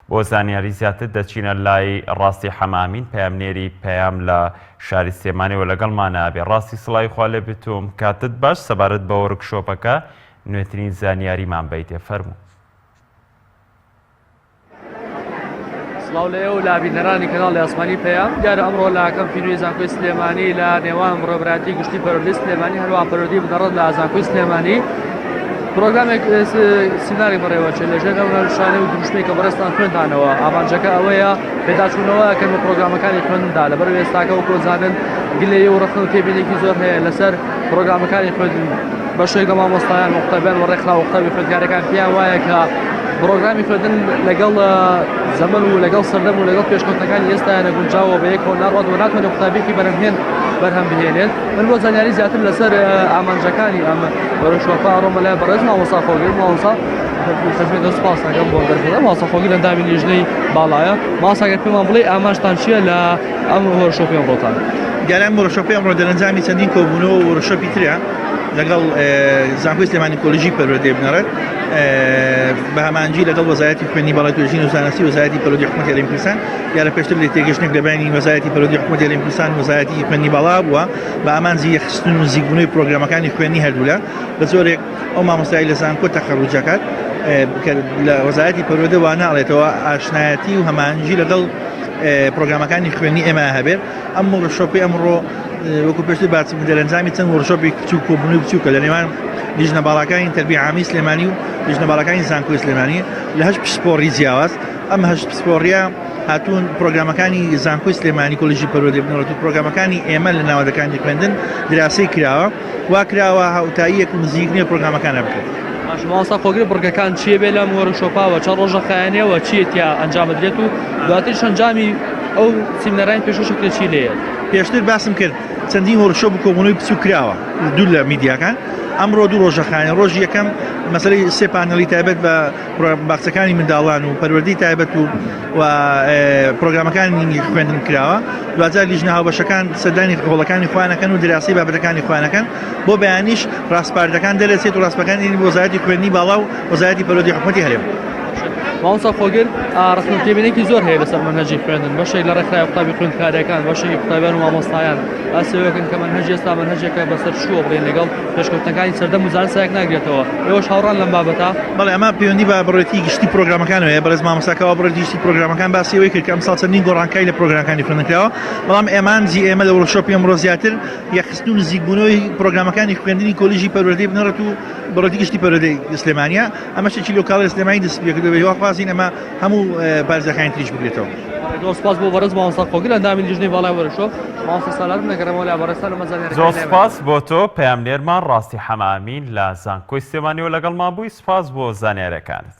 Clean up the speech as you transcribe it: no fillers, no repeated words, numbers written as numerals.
بۆ زانیاری زیاتر دەچینە لای ڕاستی حەمامین پەیامنێری پەیام لە شاری سلێمانیەوە لەگەڵمانە بێ. ڕاستی سڵای خوا لێ بێتوم، کاتت باش سەبارەت بە وەرکشۆپەکە نوێترین زانیاریمان بیتێ. فەرموو. سڵاو لە ئێوە لە بینەرانی کەناڵی ئاسمانی پەیام. دیارە ئەمڕۆ لە کەمپینوی زانکۆی سلێمانی لە نێوان ڕێبەراتی گشتی پەروەردەی سلێمانی هەروە پەروەردەی بنەڕەت لە زانکۆی سلێمانی پرۆگرامێک سیناری بەڕێوەچێت لەژێر ئەو شانەی و دروشمەی کە بەڕێستان خوێندانەوە. ئامانجەکە ئەوەیە پێداچوونەوە ئەکەن بە پرۆگرامەکانی خوێندندا لەبەر ئێستاکە وەکو زانن گلەیە و ڕەخنە و تێبینێکی زۆر هەیە لەسەر پرۆگرامەکانی خوێندن بەشێک لە مامۆستایان موقتەبەن و ڕێکخراو وقتەبی خوێندکارەکان پێیان وایە کە پرۆگرامی خوێندن لەگەڵ زەمن و لەگەڵ سەردەم و لەگەڵ پێشکەوتنەکانی ئێستایانە گونجاوە بە یەکەوە ناڕات و ناتوانێت قوتابێکی بەرهەمهێن بەرهەم بهێنێت. من بۆ زانیاری زیاتر لەسەر ئامانجەکانی ئەم وەرکشۆپە ئەڕۆمە لای بەڕێز مامۆستا خۆگیر مامۆستا سپاس دەکەم بۆ دەرکردن. مامۆستا خۆگیر ئەندامی لیژنەی باڵایە. مامۆستاگەر پێمان بڵێ ئامانجتان چییە لە ئەم وەرکشۆپی ئەمڕۆتان؟ دیارە ئەم وەرکشۆپی ئەمڕۆ دەرەنجامی چەندین کۆبوونەوە و وەرکشۆپی ترە لەگەڵ زانکۆی سلێمانی کۆلیژی پەروەردەی بنەڕەت بە هەمانجی لەگەڵ وەزارەتی خوێندنی باڵای توێژین و زانستی وەزارەتی پەروەردەی حکوومەتی هەرێمی کوردستان. دیارە پێشتر لێ تێگەشتنێک لەبەینی وەزارەتی پەروەردەی حکوومەتی هەرێمی کوردستان و وەزارەتی خوێندنی باڵا بووە بە ئامانجی یەخستن و نزیکبوونەوەی پرۆگرامەکانی خوێندنی هەردوولە بە زۆرێک ئەو مامۆستای لە زانکۆ تەخەڕوجەکات لە وەزارەتی پەروەردە وا ناڵێتەوە ئاشنایەتی و هەمانجی لەگەڵ پرۆگرامەکانی خوێندنی ئێمە هەبێت. ئەم وەرکشۆپی ئەمڕۆ وەکو پێشتر باسی دەرەنجامی چەند وەرکشۆپی بچووک کۆبوونەوەی بچووکە لە نێوان لیژنە باڵەکانی تەربیە عامی سلێمانی و لیژنە باڵەکانی زانکۆی سلێمانی لە 8 پسپۆڕی جیاواز. ئەم 8 پسپۆڕیە هاتوون پرۆگرامەکانی زانکۆی سلێمانی کۆلیژی پەروەردەی بنەڕەت و پرۆگرامەکانی ئێمە لە ناوەندەکانی خوێندن دراسی کراوە وا کراوە هاوتاییەک و نزیکنیە پرۆگرامەکانە بکرێت. مامۆستا خۆگیر بڕگەکان چیە بێ لەم وەرکشۆپاوە چەند ڕۆژە خایانەیەوە چیەتیا ئەنجامدرێت و دواتریش ئەنجامی ئەو سیمینەرانی پێشوەشێکی چی لێیە؟ پێشتر باسم کرد چەندین وەرکشۆپ و کۆبوونەوەی بچووک کراوە دوو لە میدیاکان. ئەمڕۆ دوو ڕۆژە خایەنە. ڕۆژی یەکەم مەسەلەی سێ پانەلی تایبەت بە باخچەکانی منداڵان و پەروەردەی تایبەت و پرۆگرامەکانی خوێندن کراوە. دواتر لیژنە هاوبەشەکان سەردانی هەوڵەکانی خوانەکەن و دراسی بابەتەکانی خوانەکەن بۆ بەیانیش ڕاستپاردەکان دەرەچێت و ڕاستپەکانی وەزارەتی خوێندنی باڵا و وەزارەتی پەروەردەی حکوومەتی هەرێم. مامۆستا خۆگیر ڕخنە و تێبینێکی زۆر هەیە لەسەر مەنهەجی خوێندن بەشێک لە ڕێکخراوی قوتابی خوێندکاریەکان بەشێکی قوتابیان و مامۆستایان ئەسەوەکەن کە مەنهەجی ئێستا مەنهەجێکە بەسەر شووە بڵێن لەگەڵ پێشکەوتنەکانی سەردەم و زانستیەک ناگرێتەوە. ئێوەش هاوڕان لەم بابەتە؟ بەڵێ ئەمە پەیوەندی بە بڕێتی گشتی پرۆگرامەکانەوە هەیە. بەڕێز مامۆستاکەەوە بڕێتی گشتی پرۆگرامەکان باسی ئەوەی کرد کە ئەمساڵ چەندین گۆڕانکاری لە پرۆگرامەکانی خوێندنکراوە. بەڵام ئێمانجی ئێمە لە وەرکشۆپی ئەمڕۆ زیاتر یەخستن و نزیکبوونەوەی پرۆگرامەکانی خوێندنی کۆلیژی پەروەردەی بنەڕەت و بڕێتی گشتی پەروەردەی سلێمانیە. ئەمە شتێکی لۆکاڵی سلێمانی دەست پێ کردووە. هیواخوازین ئەمە هەموو بارزەکانی تریش بگرێتەوە. سپاس بۆ بەڕێز مامۆستا خۆگیر ئەندامی لیژنەی باڵای وەرکشۆپ. مامۆستا سالار نەگەڕێمەوە لە بەڕێستان و مەزانیاری. زۆر سپاس بۆ تۆ پەیامنێرمان ڕاستی حەمامین لە زانکۆی سلێمانیەوە لەگەڵمان بووی. سپاس بۆ زانیاریەکانت.